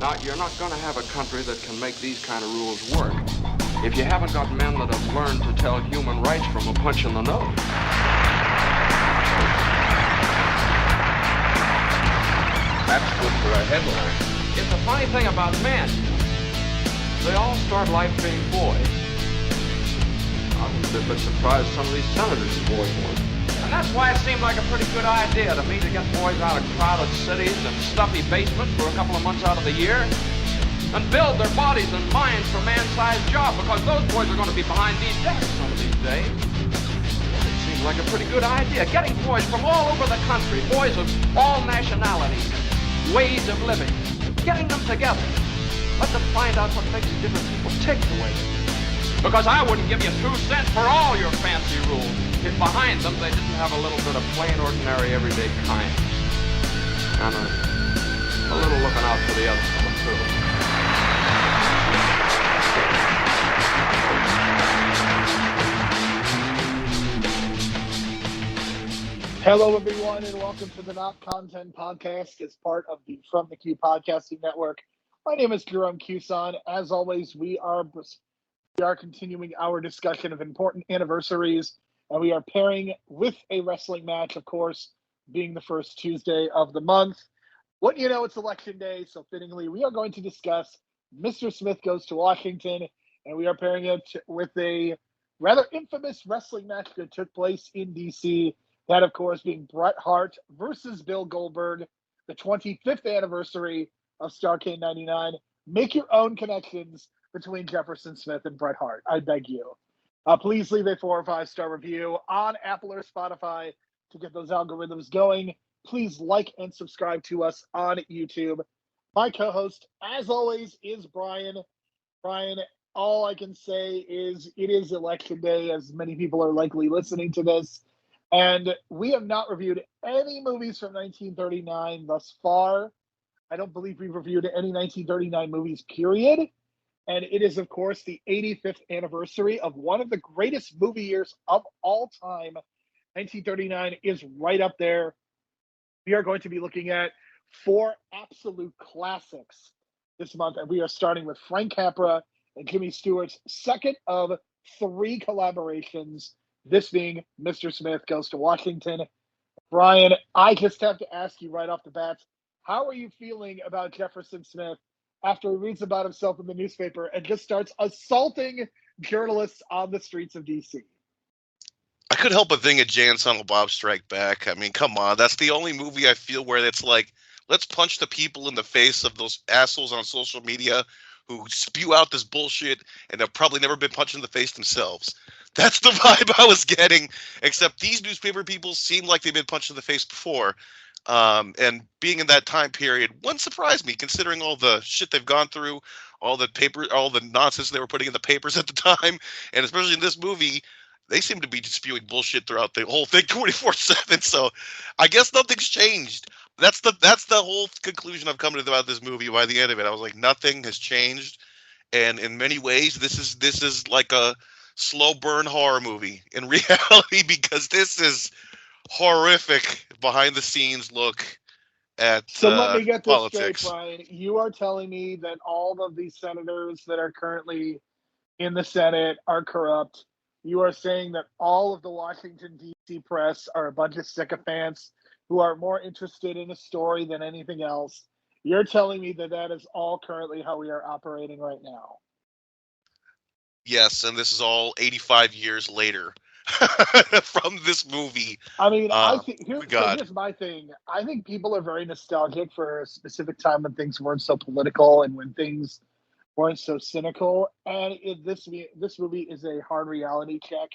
Now, you're not going to have a country that can make these kind of rules work if you haven't got men that have learned to tell human rights from a punch in the nose. That's good for a headline. It's a funny thing about men. They all start life being boys. I was a bit surprised some of these senators are boys weren't. And that's why it seemed like a pretty good idea to me to get boys out of crowded cities and stuffy basements for a couple of months out of the year and build their bodies and minds for man-sized jobs, because those boys are going to be behind these desks some of these days. It seems like a pretty good idea. Getting boys from all over the country, boys of all nationalities, ways of living, getting them together. Let them find out what makes different people tick the way they do. Because I wouldn't give you 2 cents for all your fancy rules if behind them they didn't have a little bit of plain, ordinary, everyday kindness. And a little looking out for the other fellow, too. Hello, everyone, and welcome to the Not Content Podcast as part of the From the Q Podcasting Network. My name is Jerome Cuson. As always, we are continuing our discussion of important anniversaries, and we are pairing with a wrestling match, of course, being the first Tuesday of the month. What you know, it's Election Day, so fittingly, we are going to discuss Mr. Smith Goes to Washington, and we are pairing it with a rather infamous wrestling match that took place in D.C., that, of course, being Bret Hart versus Bill Goldberg, the 25th anniversary of Starrcade 99. Make your own connections between Jefferson Smith and Bret Hart. I beg you. Please leave a 4 or 5 star review on Apple or Spotify to get those algorithms going. Please like and subscribe to us on YouTube. My co-host, as always, is Brian. Brian, all I can say is it is Election Day, as many people are likely listening to this. And we have not reviewed any movies from 1939 thus far. I don't believe we've reviewed any 1939 movies, period. And it is, of course, the 85th anniversary of one of the greatest movie years of all time. 1939 is right up there. We are going to be looking at 4 absolute classics this month. And we are starting with Frank Capra and Jimmy Stewart's second of 3 collaborations, this being Mr. Smith Goes to Washington. Brian, I just have to ask you right off the bat, how are you feeling about Jefferson Smith after he reads about himself in the newspaper and just starts assaulting journalists on the streets of D.C.? I couldn't help but think of Jay and Silent Bob Strike Back. I mean, come on. That's the only movie I feel where it's like, let's punch the people in the face of those assholes on social media who spew out this bullshit and have probably never been punched in the face themselves. That's the vibe I was getting, except these newspaper people seem like they've been punched in the face before. And being in that time period wouldn't surprise me, considering all the shit they've gone through, all the nonsense they were putting in the papers at the time, and especially in this movie, they seem to be spewing bullshit throughout the whole thing 24/7. So I guess nothing's changed. That's the whole conclusion I've come to about this movie by the end of it. I was like, nothing has changed, and in many ways, this is like a slow burn horror movie in reality, because this is horrific behind the scenes look at So let me get this politics. straight, Brian. You are telling me that all of these senators that are currently in the Senate are corrupt. You are saying that all of the Washington, D.C. press are a bunch of sycophants who are more interested in a story than anything else. You're telling me that that is all currently how we are operating right now. Yes, and this is all 85 years later from this movie. I mean, I think God. here's my thing. I think people are very nostalgic for a specific time when things weren't so political and when things weren't so cynical. And this movie is a hard reality check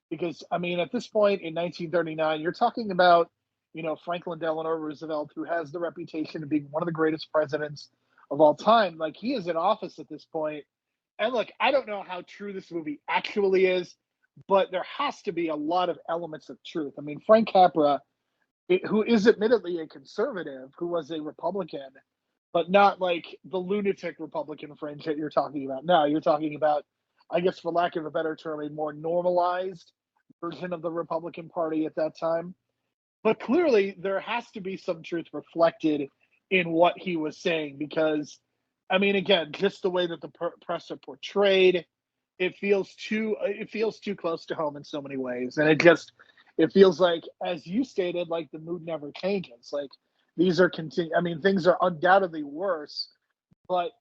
because, I mean, at this point in 1939, you're talking about, you know, Franklin Delano Roosevelt, who has the reputation of being one of the greatest presidents of all time. Like, he is in office at this point. And look, I don't know how true this movie actually is, but there has to be a lot of elements of truth. I mean, Frank Capra, who is admittedly a conservative, who was a Republican, but not like the lunatic Republican fringe that you're talking about now. You're talking about, I guess, for lack of a better term, a more normalized version of the Republican Party at that time. But clearly, there has to be some truth reflected in what he was saying, because I mean, again, just the way that the press are portrayed, it feels too close to home in so many ways, and it feels like, as you stated, like the mood never changes. Like these are I mean, things are undoubtedly worse, but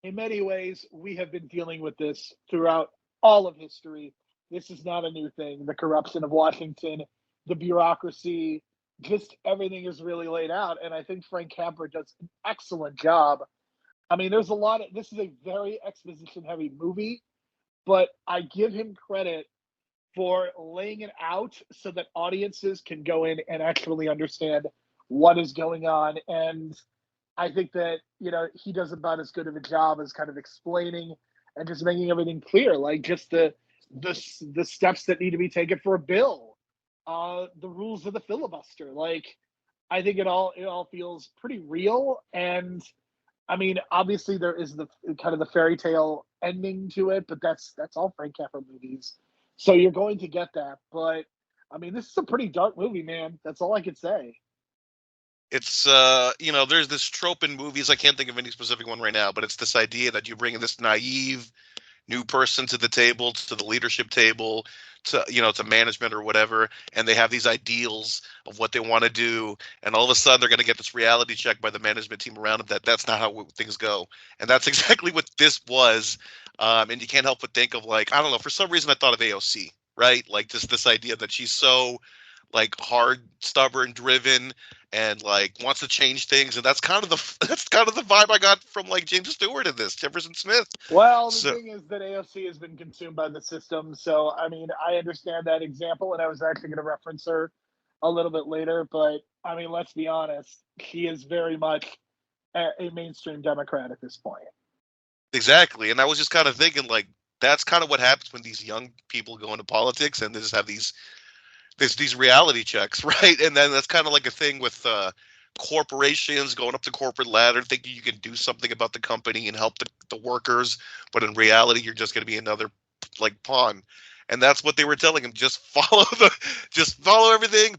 in many ways, we have been dealing with this throughout all of history. This is not a new thing. The corruption of Washington, the bureaucracy, just everything is really laid out. And I think Frank Capra does an excellent job. I mean, this is a very exposition heavy movie, but I give him credit for laying it out so that audiences can go in and actually understand what is going on. And I think that, he does about as good of a job as kind of explaining and just making everything clear, like just the steps that need to be taken for a bill, the rules of the filibuster. Like, I think it all feels pretty real. And I mean, obviously there is the kind of the fairy tale ending to it, but that's all Frank Capra movies. So you're going to get that. But I mean, this is a pretty dark movie, man. That's all I could say. It's there's this trope in movies. I can't think of any specific one right now, but it's this idea that you bring in this naive new person to the table, to the leadership table, to management or whatever, and they have these ideals of what they want to do, and all of a sudden they're going to get this reality check by the management team around them that's not how things go. And that's exactly what this was. And you can't help but think of, like, I don't know, for some reason I thought of AOC, right? Like just this idea that she's so like hard, stubborn, driven, and like wants to change things, and that's kind of the vibe I got from like James Stewart in this, Jefferson Smith. Well, the thing is that AOC has been consumed by the system, so I mean, I understand that example, and I was actually going to reference her a little bit later, but I mean, let's be honest, she is very much a mainstream Democrat at this point. Exactly, and I was just kind of thinking, like, that's kind of what happens when these young people go into politics and they just have these reality checks, right? And then that's kind of like a thing with corporations going up the corporate ladder, thinking you can do something about the company and help the workers, but in reality, you're just going to be another like pawn. And that's what they were telling him. Just follow everything.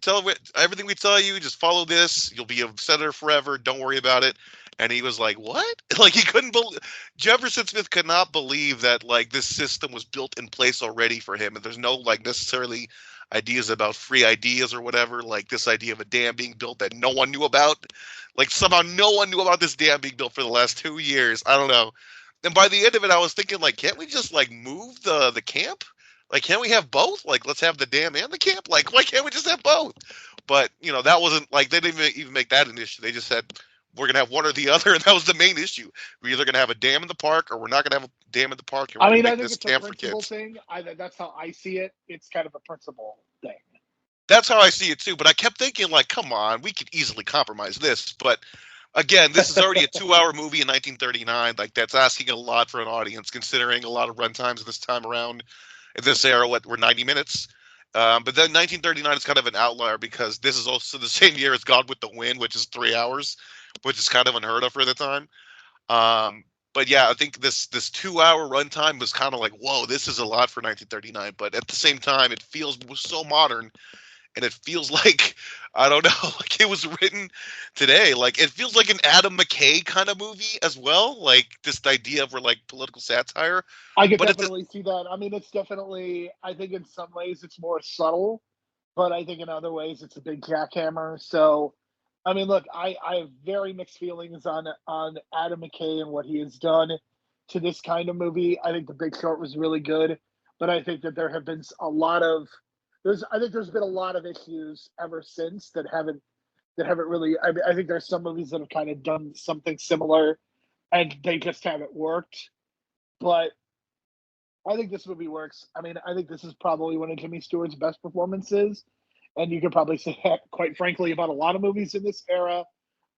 Everything we tell you. Just follow this. You'll be a senator forever. Don't worry about it. And he was like, "What?" Like he couldn't believe. Jefferson Smith could not believe that like this system was built in place already for him, and there's no like necessarily ideas about free ideas or whatever, like this idea of a dam being built that no one knew about. Like somehow no one knew about this dam being built for the last 2 years. I don't know. And by the end of it, I was thinking, like, can't we just like move the camp? Like, can't we have both? Like, let's have the dam and the camp. Like, why can't we just have both? But that wasn't like they didn't even make that an issue. They just said we're gonna have one or the other, and that was the main issue. We're either gonna have a dam in the park, or we're not gonna have a dam in the park. I mean, I think it's a principle thing. That's how I see it. It's kind of a principle thing. That's how I see it too. But I kept thinking, like, come on, we could easily compromise this. But again, this is already a 2-hour movie in 1939. Like, that's asking a lot for an audience, considering a lot of runtimes this time around in this era. Were 90 minutes. But then 1939 is kind of an outlier because this is also the same year as Gone with the Wind, which is 3 hours, which is kind of unheard of for the time. But yeah, I think this 2-hour runtime was kind of like, whoa, this is a lot for 1939. But at the same time, it feels so modern, and it feels like, I don't know, like it was written today. Like it feels like an Adam McKay kind of movie as well. Like this idea of like political satire. I could definitely see that. I mean, it's definitely, I think in some ways it's more subtle, but I think in other ways it's a big jackhammer. So, I mean, look, I have very mixed feelings on Adam McKay and what he has done to this kind of movie. I think The Big Short was really good, but I think that there have been there's been a lot of issues ever since that haven't really. I think there's some movies that have kind of done something similar, and they just haven't worked. But I think this movie works. I mean, I think this is probably one of Jimmy Stewart's best performances. And you could probably say that, quite frankly, about a lot of movies in this era.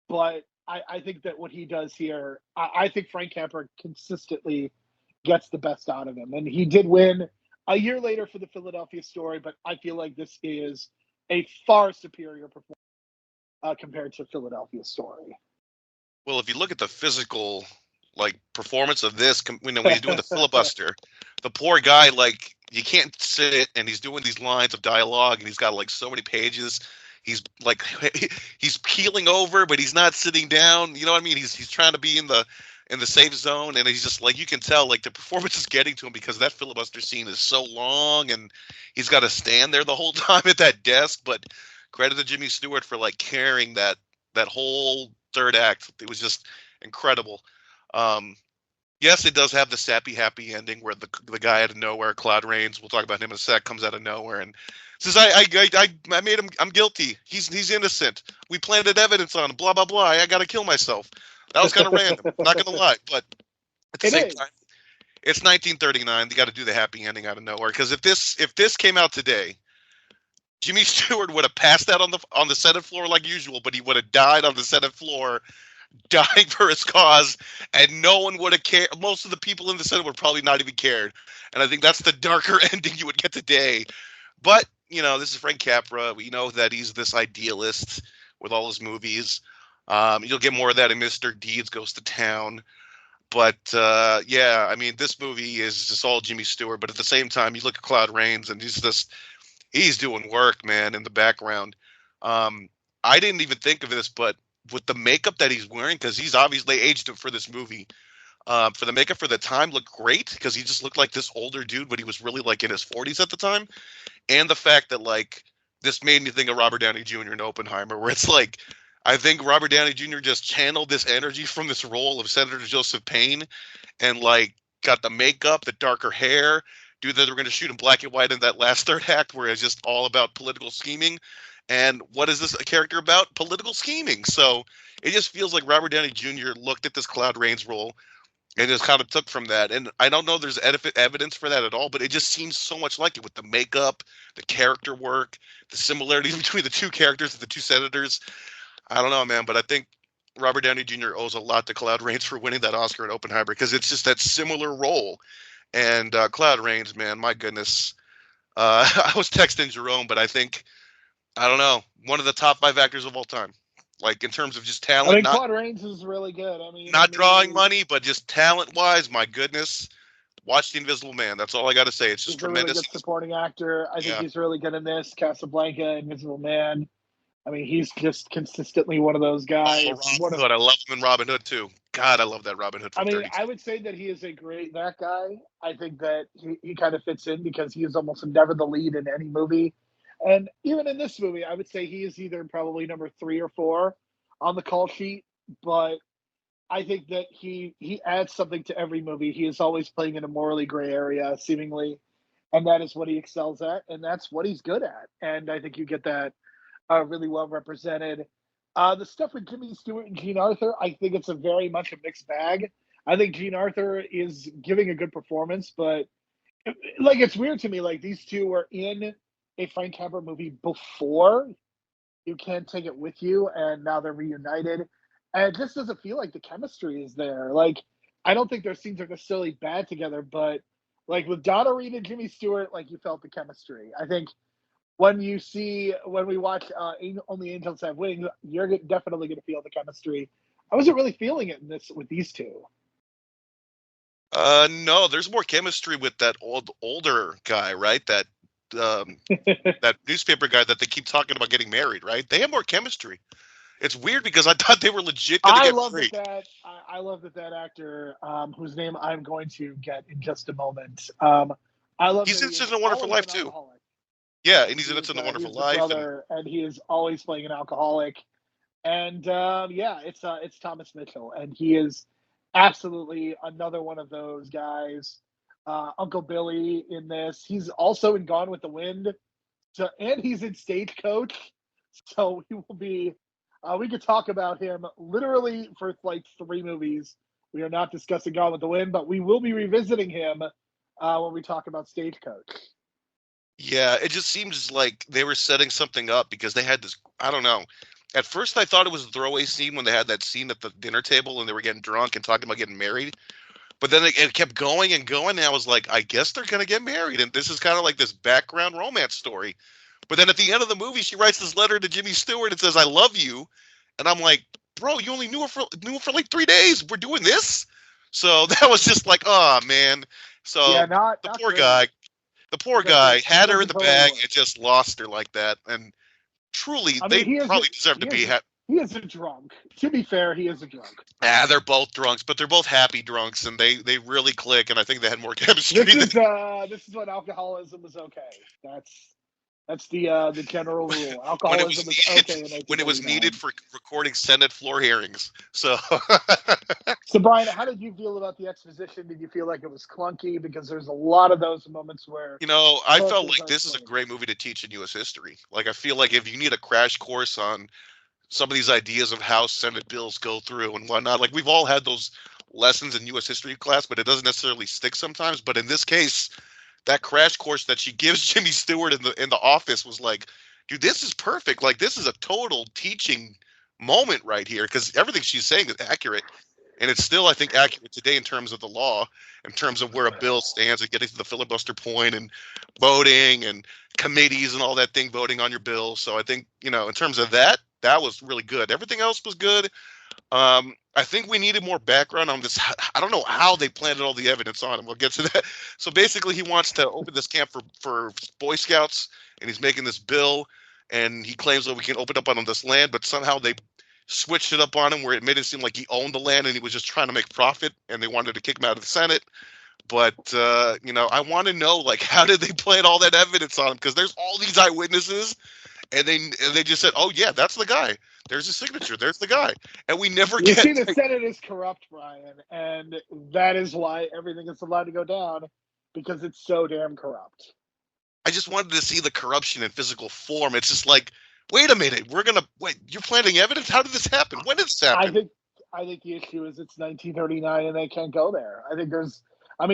But I think that what he does here, I think Frank Capra consistently gets the best out of him. And he did win a year later for The Philadelphia Story, but I feel like this is a far superior performance compared to Philadelphia Story. Well, if you look at the physical like performance of this, when he's doing the filibuster, the poor guy, like, you can't sit, and he's doing these lines of dialogue, and he's got like so many pages. He's like, he's keeling over, but he's not sitting down. You know what I mean? He's trying to be in the in the safe zone, and he's just like, you can tell like the performance is getting to him because that filibuster scene is so long, and he's got to stand there the whole time at that desk. But credit to Jimmy Stewart for like carrying that whole third act. It was just incredible. Yes, it does have the sappy happy ending where the guy out of nowhere, Claude Rains, we'll talk about him in a sec, comes out of nowhere and says, I made him, I'm guilty. He's innocent. We planted evidence on him, blah, blah, blah. I got to kill myself. That was kind of random. Not going to lie. But at the same time, it's 1939. They got to do the happy ending out of nowhere. Because if this came out today, Jimmy Stewart would have passed out on the Senate floor like usual, but he would have died on the Senate floor, dying for his cause, and no one would have cared. Most of the people in the Senate would probably not even cared. And I think that's the darker ending you would get today. But, this is Frank Capra. We know that he's this idealist with all his movies. You'll get more of that in Mr. Deeds Goes to Town. But, this movie is just all Jimmy Stewart. But at the same time, you look at Claude Rains, and he's doing work, man, in the background. I didn't even think of this, but with the makeup that he's wearing, because he's obviously aged him for this movie, for the makeup for the time looked great, because he just looked like this older dude, but he was really like in his 40s at the time. And the fact that like this made me think of Robert Downey Jr. in Oppenheimer, where it's like I think Robert Downey Jr. just channeled this energy from this role of Senator Joseph Payne, and like got the makeup, the darker hair. Dude, that we're going to shoot in black and white in that last third act, where it's just all about political scheming. And what is this a character about? Political scheming. So it just feels like Robert Downey Jr. looked at this Claude Rains role and just kind of took from that. And I don't know if there's evidence for that at all, but it just seems so much like it with the makeup, the character work, the similarities between the two characters, the two senators. I don't know, man, but I think Robert Downey Jr. owes a lot to Claude Rains for winning that Oscar at Oppenheimer, because it's just that similar role. And Claude Rains, man, my goodness. I was texting Jerome, but I don't know, one of the top 5 actors of all time. Like, in terms of just talent. Claude Rains is really good. Not drawing money, but just talent-wise, my goodness. Watch The Invisible Man. That's all I got to say. It's just tremendous. He's a really good supporting actor. I think he's really good in this. Casablanca, Invisible Man. He's just consistently one of those guys. Robin Hood. I love him in Robin Hood, too. God, I love that Robin Hood. I would say that he is that guy. I think that he kind of fits in because he is almost never the lead in any movie. And even in this movie, I would say he is either probably number 3 or 4 on the call sheet. But I think that he adds something to every movie. He is always playing in a morally gray area, seemingly. And that is what he excels at. And that's what he's good at. And I think you get that really well represented. The stuff with Jimmy Stewart and Jean Arthur, I think it's very much a mixed bag. I think Jean Arthur is giving a good performance, but it's weird to me. Like, these two were in a Frank Capra movie before You Can't Take It With You, and now they're reunited. And it just doesn't feel like the chemistry is there. Like, I don't think their scenes are necessarily bad together, but like with Donna Reed and Jimmy Stewart, like, you felt the chemistry. I think when we watch Only Angels Have Wings, you're definitely going to feel the chemistry. I wasn't really feeling it with these two. No, there's more chemistry with that older guy, right? That that newspaper guy that they keep talking about getting married, right? They have more chemistry. It's weird because I thought they were legit going to get married. I love that actor, whose name I'm going to get in just a moment. I love. He's in A Wonderful Life too. Alcoholic. Yeah, and he's in It's a Wonderful Life. And he is always playing an alcoholic. And it's Thomas Mitchell, and he is absolutely another one of those guys. Uncle Billy in this. He's also in Gone with the Wind. And he's in Stagecoach. So he will be. We could talk about him literally for like 3 movies. We are not discussing Gone with the Wind, but we will be revisiting him when we talk about Stagecoach. Yeah, it just seems like they were setting something up because they had this, I don't know. At first I thought it was a throwaway scene when they had that scene at the dinner table and they were getting drunk and talking about getting married. But then it kept going and going, and I was like, I guess they're going to get married. And this is kind of like this background romance story. But then at the end of the movie, she writes this letter to Jimmy Stewart and says, I love you. And I'm like, bro, you only knew her for like 3 days. We're doing this? So that was just like, oh, man. So the poor guy had her in the bag and just lost her like that. And truly, they probably deserve to be. He is a drunk. To be fair, he is a drunk. They're both drunks, but they're both happy drunks, and they really click. And I think they had more chemistry. This is when alcoholism is okay. That's the general rule. Alcoholism is okay. When it was needed for recording Senate floor hearings. So, so Brian, how did you feel about the exposition? Did you feel like it was clunky? Because there's a lot of those moments where I felt like this is a great movie to teach in U.S. history. Like, I feel like if you need a crash course on some of these ideas of how Senate bills go through and whatnot, like we've all had those lessons in U.S. history class, but it doesn't necessarily stick sometimes. But in this case, that crash course that she gives Jimmy Stewart in the office was like, dude, this is perfect. Like, this is a total teaching moment right here, because everything she's saying is accurate, and it's still, I think, accurate today in terms of the law, in terms of where a bill stands and getting to the filibuster point and voting and committees and all that thing, voting on your bill. So I think, in terms of that was really good. Everything else was good. I think we needed more background on this. I don't know how they planted all the evidence on him. We'll get to that. So basically, he wants to open this camp for Boy Scouts, and he's making this bill, and he claims that we can open up on this land, but somehow they switched it up on him where it made it seem like he owned the land and he was just trying to make profit, and they wanted to kick him out of the Senate. But, I want to know, like, how did they plant all that evidence on him? Because there's all these eyewitnesses, and they just said, oh, yeah, that's the guy. There's his signature. There's the guy. And we never You see, the Senate is corrupt, Brian, and that is why everything is allowed to go down, because it's so damn corrupt. I just wanted to see the corruption in physical form. It's just like, wait a minute, you're planting evidence? How did this happen? When did this happen? I think the issue is it's 1939 and they can't go there.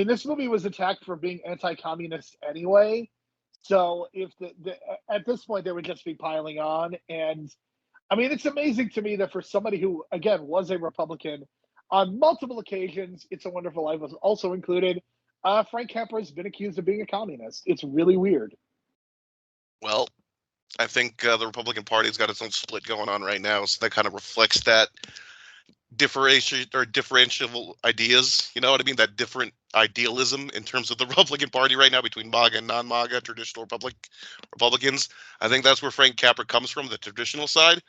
This movie was attacked for being anti-communist anyway. So if at this point they would just be piling on. And it's amazing to me that for somebody who, again, was a Republican on multiple occasions, It's a Wonderful Life was also included. Frank Capra has been accused of being a communist. It's really weird. Well, I think the Republican Party's got its own split going on right now, so that kind of reflects that differential ideas. You know what I mean? That different idealism in terms of the Republican Party right now between MAGA and non-MAGA traditional Republicans. I think that's where Frank Capra comes from, the traditional side.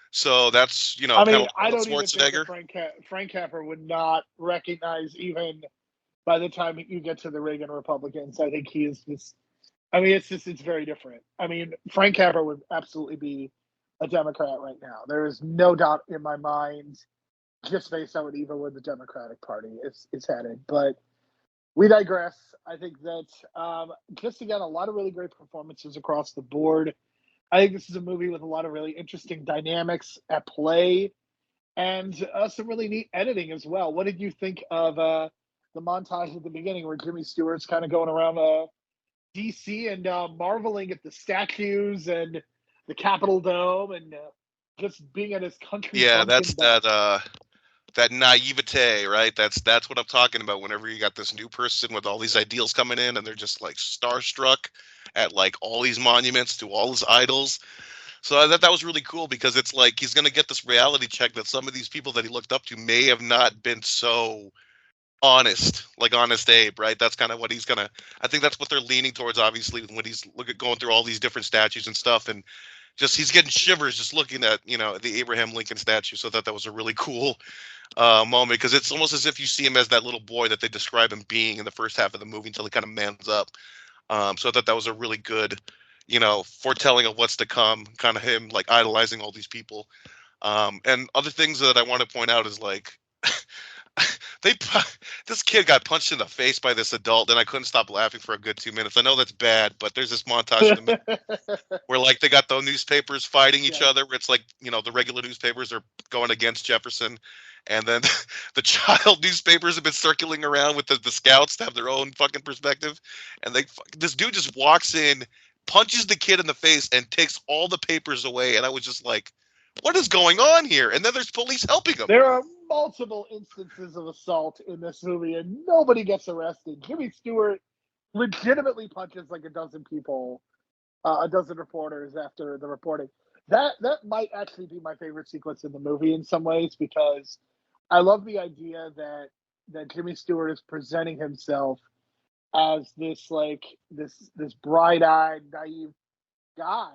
So that's, I don't even think that Frank Capra would not recognize, even by the time you get to the Reagan Republicans. I think he is just, it's very different. Frank Capra would absolutely be a Democrat right now. There is no doubt in my mind, just based on even where the Democratic Party is headed. But we digress. I think that just, again, a lot of really great performances across the board. I think this is a movie with a lot of really interesting dynamics at play, and some really neat editing as well. What did you think of the montage at the beginning where Jimmy Stewart's kind of going around D.C. and marveling at the statues and the Capitol Dome and just being at his country? Yeah, that's that naivete, right? That's what I'm talking about. Whenever you got this new person with all these ideals coming in, and they're just like starstruck at like all these monuments to all his idols. So I thought that was really cool, because it's like he's going to get this reality check that some of these people that he looked up to may have not been so honest, like Honest Abe, right? That's kind of what I think that's what they're leaning towards, obviously, when he's going through all these different statues and stuff, and just he's getting shivers just looking at, the Abraham Lincoln statue. So I thought that was a really cool moment, because it's almost as if you see him as that little boy that they describe him being in the first half of the movie until he kind of mans up. So I thought that was a really good, foretelling of what's to come, kind of him like idolizing all these people. And other things that I want to point out is like, this kid got punched in the face by this adult, and I couldn't stop laughing for a good 2 minutes. I know that's bad, but there's this montage in the where like they got the newspapers fighting each other, where it's like, the regular newspapers are going against Jefferson, and then the child newspapers have been circling around with the scouts to have their own fucking perspective, and this dude just walks in, punches the kid in the face, and takes all the papers away, and I was just like, what is going on here? And then there's police helping him. There are multiple instances of assault in this movie, and nobody gets arrested. Jimmy Stewart legitimately punches like a dozen people, a dozen reporters after the reporting. That might actually be my favorite sequence in the movie in some ways, because I love the idea that Jimmy Stewart is presenting himself as this bright-eyed, naive guy,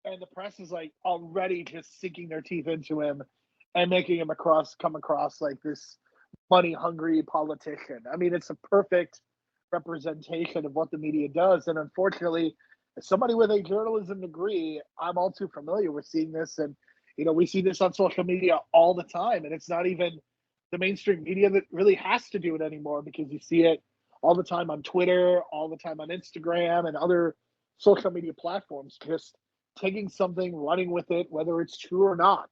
and the press is like already just sinking their teeth into him and making him come across like this money hungry politician. I mean, it's a perfect representation of what the media does. And unfortunately, as somebody with a journalism degree, I'm all too familiar with seeing this. And, we see this on social media all the time. And it's not even the mainstream media that really has to do it anymore, because you see it all the time on Twitter, all the time on Instagram and other social media platforms, just taking something, running with it, whether it's true or not.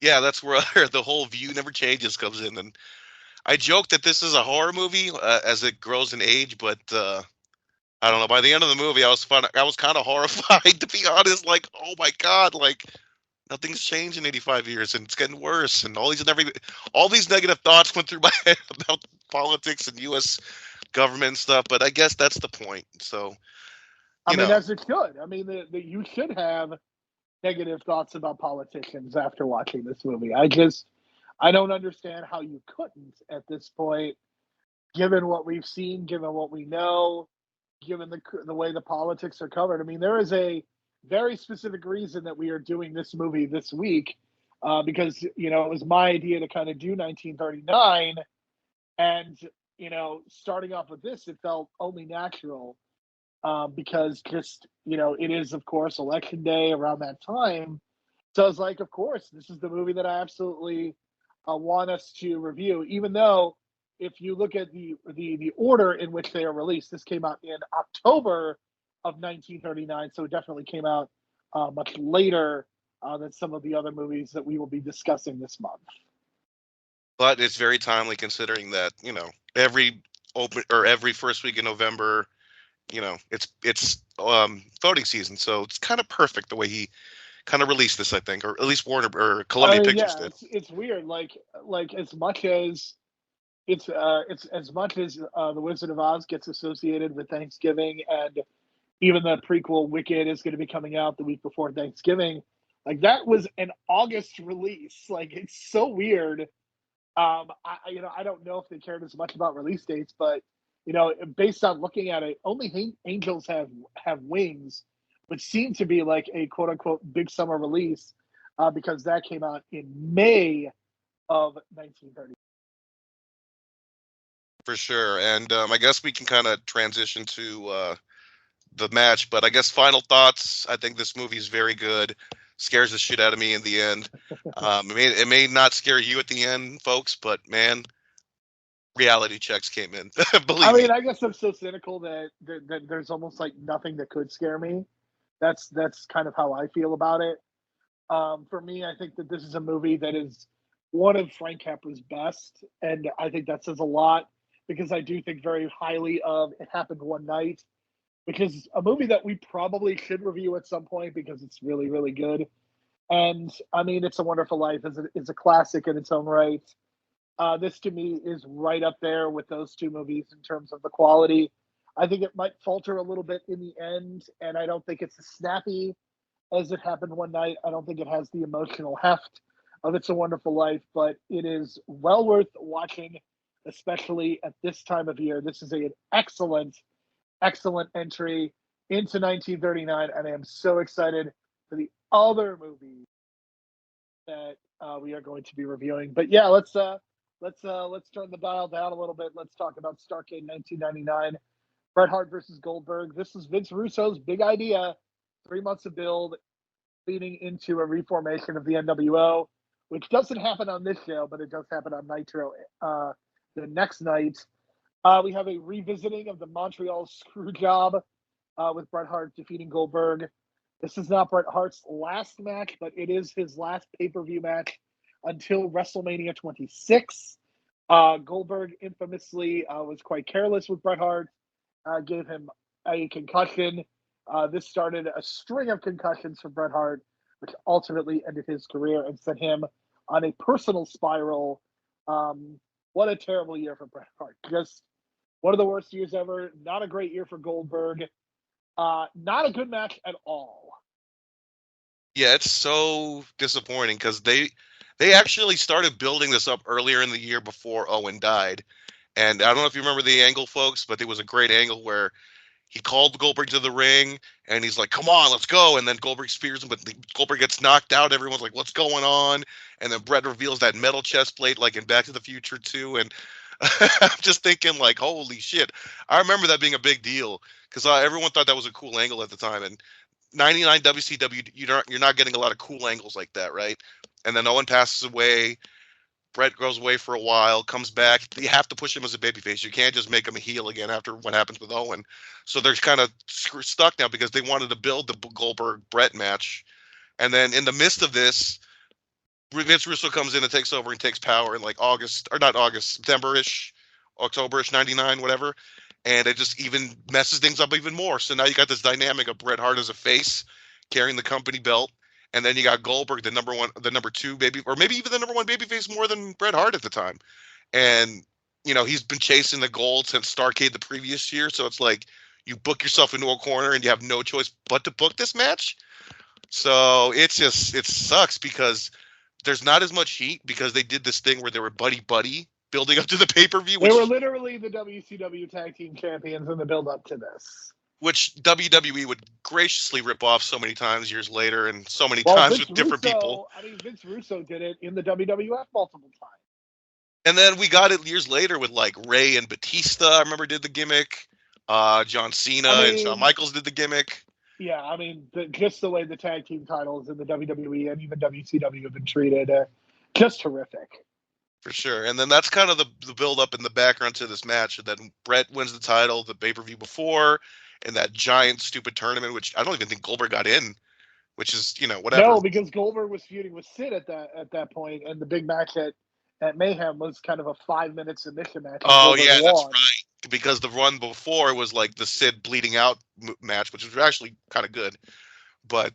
Yeah, that's where the whole view never changes comes in. And I joke that this is a horror movie as it grows in age, but I don't know. By the end of the movie, I was kind of horrified, to be honest. Like, oh my god, like nothing's changed in 85 years, and it's getting worse. And all these negative thoughts went through my head about politics and U.S. government stuff. But I guess that's the point. So, I mean, as it should. I mean, you should have negative thoughts about politicians after watching this movie. I don't understand how you couldn't at this point, given what we've seen, given what we know, given the way the politics are covered. I mean, there is a very specific reason that we are doing this movie this week, because it was my idea to kind of do 1939, and starting off with this, it felt only natural, because just it is of course election day around that time. So I was like, of course, this is the movie that I absolutely want us to review, even though if you look at the order in which they are released, this came out in October of 1939, so it definitely came out much later than some of the other movies that we will be discussing this month. But it's very timely considering that every first week in November, it's voting season, so it's kind of perfect the way he kind of released this, I think, or at least Warner or Columbia Pictures did. It's weird. Like as much as it's as much as the Wizard of Oz gets associated with Thanksgiving, and even the prequel Wicked is going to be coming out the week before Thanksgiving. Like, that was an August release. Like, it's so weird. I don't know if they cared as much about release dates, but based on looking at it, only Angels have Wings, which seemed to be like a quote unquote big summer release, because that came out in May of 1930. For sure. And I guess we can kind of transition to the match, but I guess final thoughts. I think this movie is very good. Scares the shit out of me in the end. It may not scare you at the end, folks, but man, reality checks came in. Believe me. I guess I'm so cynical that there's almost like nothing that could scare me. That's kind of how I feel about it. For me, I think that this is a movie that is one of Frank Capra's best, and I think that says a lot, because I do think very highly of It Happened One Night, which is a movie that we probably should review at some point because it's really, really good. And I mean, It's a Wonderful Life is a classic in its own right. This to me is right up there with those two movies in terms of the quality. I think it might falter a little bit in the end, and I don't think it's as snappy as It Happened One Night. I don't think it has the emotional heft of It's a Wonderful Life, but it is well worth watching, especially at this time of year. This is an excellent entry into 1939, and I am so excited for the other movies that we are going to be reviewing. But yeah, let's turn the dial down a little bit. Let's talk about Starrcade 1999, Bret Hart versus Goldberg. This is Vince Russo's big idea. 3 months of build, leading into a reformation of the NWO, which doesn't happen on this show, but it does happen on Nitro the next night. We have a revisiting of the Montreal Screwjob with Bret Hart defeating Goldberg. This is not Bret Hart's last match, but it is his last pay-per-view match until WrestleMania 26. Goldberg infamously was quite careless with Bret Hart, gave him a concussion. This started a string of concussions for Bret Hart, which ultimately ended his career and sent him on a personal spiral. What a terrible year for Bret Hart. Just one of the worst years ever. Not a great year for Goldberg. Not a good match at all. Yeah, it's so disappointing because they actually started building this up earlier in the year before Owen died. And I don't know if you remember the angle, folks, but it was a great angle where he called Goldberg to the ring, and he's like, "Come on, let's go!" And then Goldberg spears him, but Goldberg gets knocked out. Everyone's like, "What's going on?" And then Bret reveals that metal chest plate, like in Back to the Future too. And I'm just thinking, like, holy shit! I remember that being a big deal because everyone thought that was a cool angle at the time. And '99 WCW, you're not getting a lot of cool angles like that, right? And then Owen passes away. Bret goes away for a while, comes back. You have to push him as a babyface. You can't just make him a heel again after what happens with Owen. So they're kind of stuck now because they wanted to build the Goldberg-Bret match. And then in the midst of this, Vince Russo comes in and takes over and takes power in like September-ish, October-ish, 99, whatever. And it just even messes things up even more. So now you got this dynamic of Bret Hart as a face carrying the company belt. And then you got Goldberg, the number two baby, or maybe even the number one babyface more than Bret Hart at the time. And, he's been chasing the gold since Starrcade the previous year. So it's like you book yourself into a corner and you have no choice but to book this match. So it sucks because there's not as much heat because they did this thing where they were buddy building up to the pay-per-view. They were literally the WCW Tag Team Champions in the build-up to this. Which WWE would graciously rip off so many times years later and so many times with different people. I mean, Vince Russo did it in the WWF multiple times. And then we got it years later with like Ray and Batista, I remember, did the gimmick. John Cena and Shawn Michaels did the gimmick. Yeah, I mean, just the way the tag team titles in the WWE and even WCW have been treated, just terrific. For sure. And then that's kind of the build-up in the background to this match. And then Bret wins the title the pay-per-view before. In that giant, stupid tournament, which I don't even think Goldberg got in, which is, whatever. No, because Goldberg was feuding with Sid at that point, and the big match at Mayhem was kind of a 5-minute submission match. Oh, yeah, that's right. Because the run before was like the Sid bleeding out match, which was actually kind of good. But,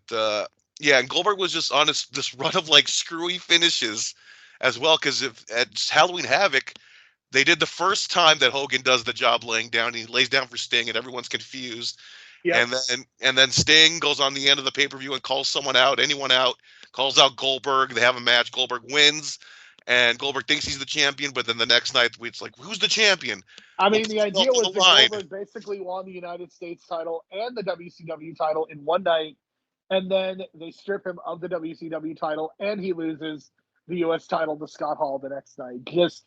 yeah, and Goldberg was just on this run of, like, screwy finishes as well, because at Halloween Havoc, they did the first time that Hogan does the job laying down. He lays down for Sting, and everyone's confused. Yes. And then Sting goes on the end of the pay-per-view and calls anyone out, calls out Goldberg. They have a match. Goldberg wins, and Goldberg thinks he's the champion. But then the next night, it's like, who's the champion? I mean, the idea was that Goldberg basically won the United States title and the WCW title in one night, and then they strip him of the WCW title, and he loses the U.S. title to Scott Hall the next night. Just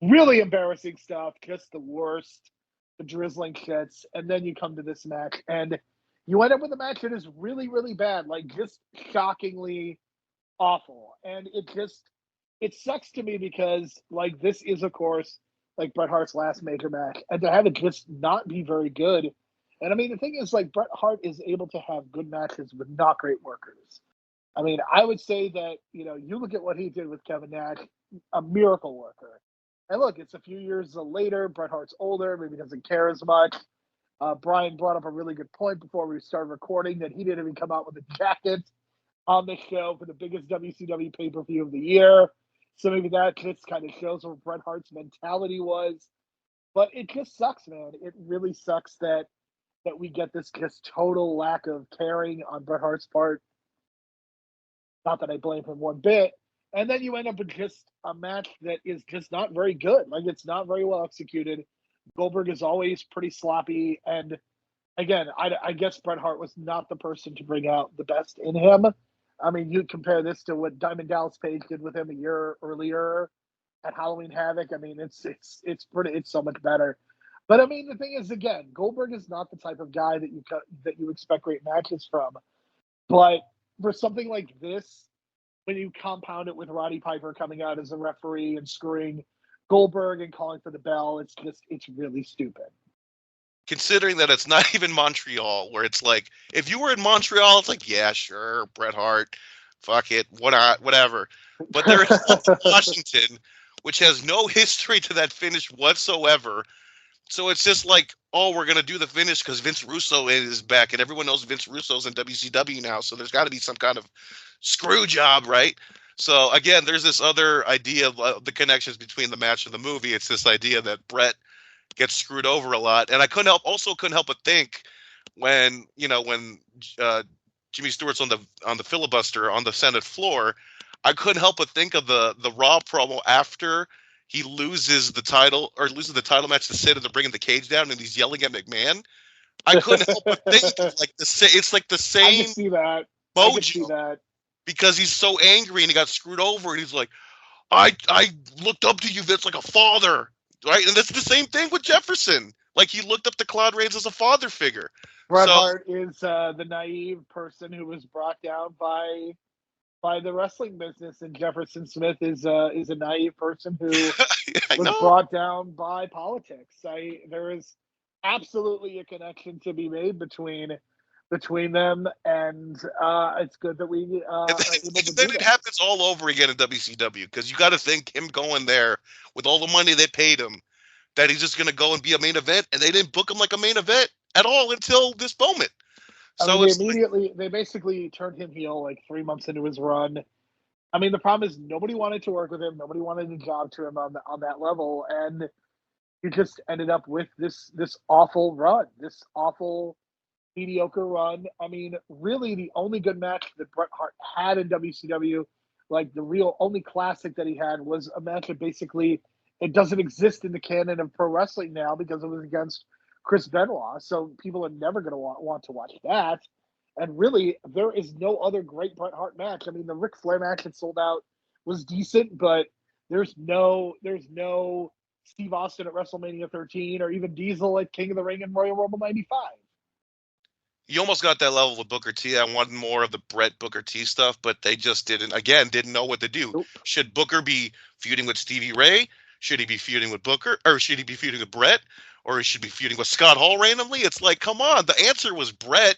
really embarrassing stuff, just the worst, the drizzling shits. And then you come to this match, and you end up with a match that is really, really bad, like just shockingly awful. And it sucks to me because, like, this is, of course, like Bret Hart's last major match, and to have it just not be very good. And I mean, the thing is, like, Bret Hart is able to have good matches with not great workers. I mean, I would say that, you look at what he did with Kevin Nash, a miracle worker. And look, it's a few years later. Bret Hart's older, maybe doesn't care as much. Brian brought up a really good point before we started recording that he didn't even come out with a jacket on the show for the biggest WCW pay-per-view of the year. So maybe that just kind of shows what Bret Hart's mentality was. But it just sucks, man. It really sucks that we get this just total lack of caring on Bret Hart's part. Not that I blame him one bit. And then you end up with just a match that is just not very good. Like, it's not very well executed. Goldberg is always pretty sloppy. And again, I guess Bret Hart was not the person to bring out the best in him. I mean, you compare this to what Diamond Dallas Page did with him a year earlier at Halloween Havoc. I mean, it's so much better. But I mean, the thing is, again, Goldberg is not the type of guy that you expect great matches from. But for something like this, when you compound it with Roddy Piper coming out as a referee and screwing Goldberg and calling for the bell, it's really stupid. Considering that it's not even Montreal, where it's like, if you were in Montreal, it's like, yeah, sure, Bret Hart, fuck it, whatever. But they're in Washington, which has no history to that finish whatsoever. So it's just like, oh, we're going to do the finish because Vince Russo is back, and everyone knows Vince Russo's in WCW now, so there's got to be some kind of screw job, right? So, again, there's this other idea of the connections between the match and the movie. It's this idea that Bret gets screwed over a lot. And I couldn't help but think when Jimmy Stewart's on the filibuster on the Senate floor, I couldn't help but think of the Raw promo after he loses the title match to Sid and they're bringing the cage down and he's yelling at McMahon. I couldn't help but think of like it's like the I same can see that. I can see mojo that. because he's so angry and he got screwed over and he's like, I looked up to you, Vince, like a father, right? And that's the same thing with Jefferson. Like he looked up to Claude Rains as a father figure. Bret So Hart is the naive person who was brought down by the wrestling business, and Jefferson Smith is a naive person who I was know. brought down by politics. There is absolutely a connection to be made between them, and it's good that we And are able to then do it that. happens all over again in WCW because you got to think him going there with all the money they paid him that he's just going to go and be a main event, and they didn't book him like a main event at all until this moment. I mean, So it's like, they basically turned him heel like 3 months into his run. I mean, the problem is nobody wanted to work with him. Nobody wanted a job to him on that level, and he just ended up with this awful run, this awful mediocre run. I mean, really, the only good match that Bret Hart had in WCW, like the real only classic that he had, was a match that basically it doesn't exist in the canon of pro wrestling now because it was against Chris Benoit. So people are never going to want to watch that. And really, there is no other great Bret Hart match. I mean, the Ric Flair match that sold out was decent, but there's no Steve Austin at WrestleMania 13 or even Diesel at King of the Ring and Royal Rumble 95. you almost got that level with Booker T. I wanted more of the Bret Booker T stuff, but they just didn't know what to do. Nope. Should Booker be feuding with Stevie Ray? Should he be feuding with Booker? Or should he be feuding with Bret? Or he should be feuding with Scott Hall randomly? It's like, come on. The answer was Bret,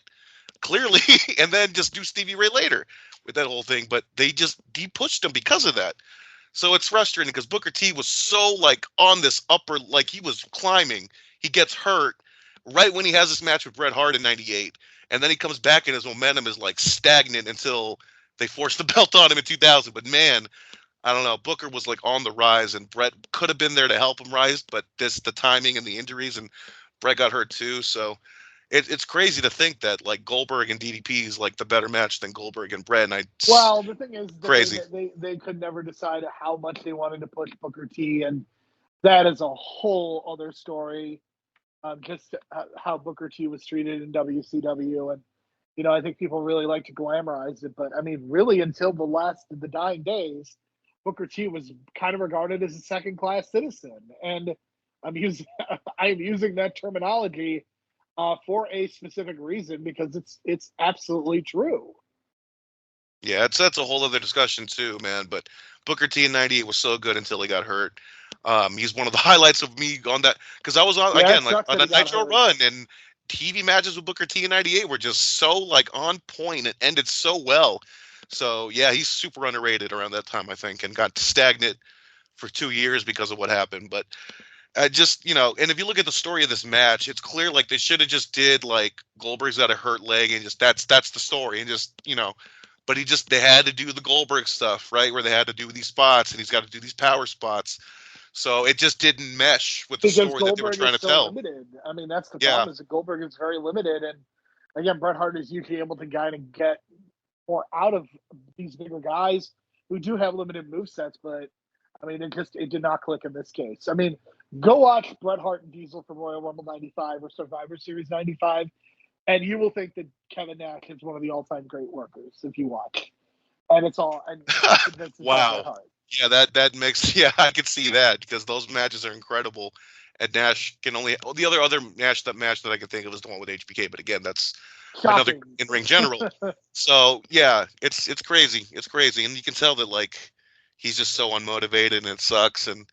clearly, and then just do Stevie Ray later with that whole thing. But they just pushed him because of that. So it's frustrating because Booker T was so like on this upper, like he was climbing. He gets hurt right when he has this match with Bret Hart in '98, and then he comes back and his momentum is like stagnant until they force the belt on him in 2000. But man, I don't know. Booker was like on the rise, and Bret could have been there to help him rise, but the timing and the injuries, and Bret got hurt too. So it's crazy to think that like Goldberg and DDP is like the better match than Goldberg and Bret. And Well, the thing is, crazy. they could never decide how much they wanted to push Booker T, and that is a whole other story. Just how Booker T was treated in WCW, and I think people really like to glamorize it, but I mean, really, until the dying days, Booker T was kind of regarded as a second-class citizen, and I'm using I'm using that terminology for a specific reason because it's absolutely true. Yeah, that's a whole other discussion too, man. But Booker T in '98 was so good until he got hurt. He's one of the highlights of me on that because I was on Yeah, again it like sucks on that the he got Nitro hurt. run, and TV matches with Booker T in '98 were just so like on point and ended so well. So yeah, he's super underrated around that time, I think, and got stagnant for 2 years because of what happened. But I just, and if you look at the story of this match, it's clear like they should have just did like Goldberg's got a hurt leg and just that's the story and just, but they had to do the Goldberg stuff, right? Where they had to do these spots and he's got to do these power spots. So it just didn't mesh with the Because story that they were Goldberg trying is to so tell. limited. I mean, that's the Yeah. problem is that Goldberg is very limited, and again, Bret Hart is usually able to kind of get more out of these bigger guys who do have limited movesets, but I mean, it did not click in this case. I mean, go watch Bret Hart and Diesel from Royal Rumble 95 or Survivor Series 95, and you will think that Kevin Nash is one of the all-time great workers if you watch. And it's all Bret Wow. Hart. Yeah, that makes I can see that because those matches are incredible. And Nash can only the other match that I can think of is the one with HBK, but again, that's another Shocking. in-ring general. So yeah, it's crazy. It's crazy. And you can tell that like he's just so unmotivated and it sucks. And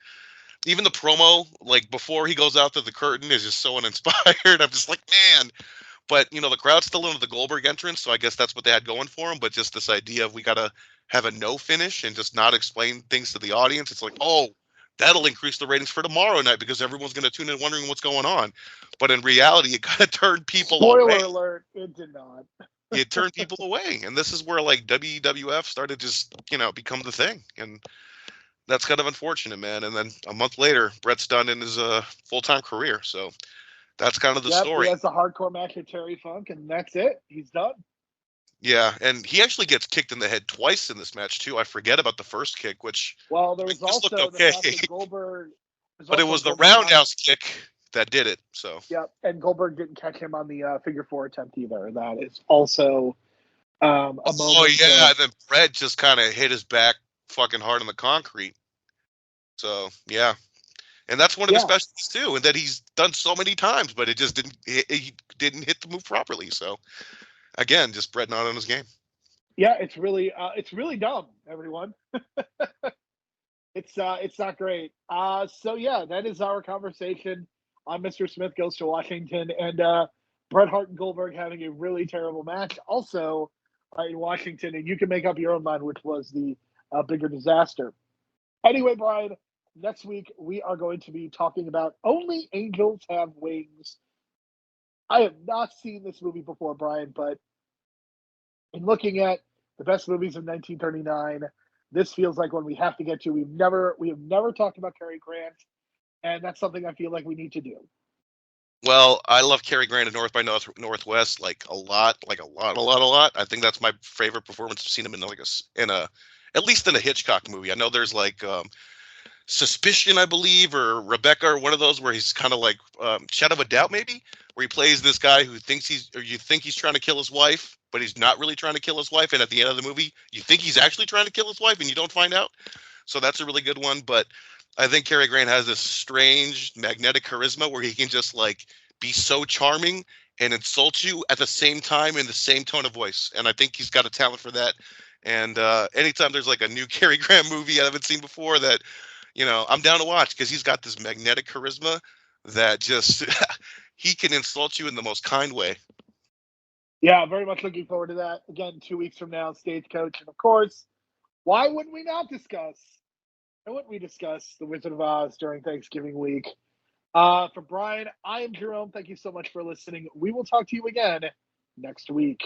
even the promo, like before he goes out to the curtain is just so uninspired. I'm just like, man. But the crowd's still into the Goldberg entrance, so I guess that's what they had going for him. But just this idea of we gotta have a no finish and just not explain things to the audience, it's like, oh, that'll increase the ratings for tomorrow night because everyone's gonna tune in wondering what's going on. But in reality, it kind of turned people away. Spoiler alert, it did not. It turned people away, and this is where like WWF started just become the thing, and that's kind of unfortunate, man. And then a month later, Bret's done in his full-time career, so. That's kind of the story. He has a hardcore match with Terry Funk, and that's it. He's done. Yeah, and he actually gets kicked in the head twice in this match too. I forget about the first kick, which there was also okay. the fact that Goldberg, but it was the roundhouse kick that did it. So Yep, and Goldberg didn't catch him on the figure 4 attempt either. That is also a moment. Oh yeah, and then Bret just kind of hit his back fucking hard on the concrete. So yeah, and that's one of the specialties too, and that he's done so many times, but it just didn't. He didn't hit the move properly. So again, just Bret not on his game. Yeah, it's really dumb, everyone. It's not great. So yeah, that is our conversation on Mr. Smith Goes to Washington and Bret Hart and Goldberg having a really terrible match. Also in Washington, and you can make up your own mind which was the bigger disaster. Anyway, Brian, next week we are going to be talking about Only Angels Have Wings. I have not seen this movie before, Brian, but in looking at the best movies of 1939, this feels like one we have to get to. We have never talked about Cary Grant, and that's something I feel like we need to do. Well, I love Cary Grant in North by Northwest like a lot. I think that's my favorite performance. I've seen him in at least in a Hitchcock movie. I know there's like Suspicion, I believe, or Rebecca, or one of those where he's kind of like Shadow of a Doubt, maybe, where he plays this guy who you think he's trying to kill his wife, but he's not really trying to kill his wife. And at the end of the movie, you think he's actually trying to kill his wife, and you don't find out. So that's a really good one. But I think Cary Grant has this strange magnetic charisma where he can just like be so charming and insult you at the same time in the same tone of voice. And I think he's got a talent for that. And anytime there's like a new Cary Grant movie I haven't seen before that, I'm down to watch, because he's got this magnetic charisma that just he can insult you in the most kind way. Yeah, very much looking forward to that. Again, 2 weeks from now, Stagecoach. And of course, why wouldn't we discuss The Wizard of Oz during Thanksgiving week? For Brian, I am Jerome. Thank you so much for listening. We will talk to you again next week.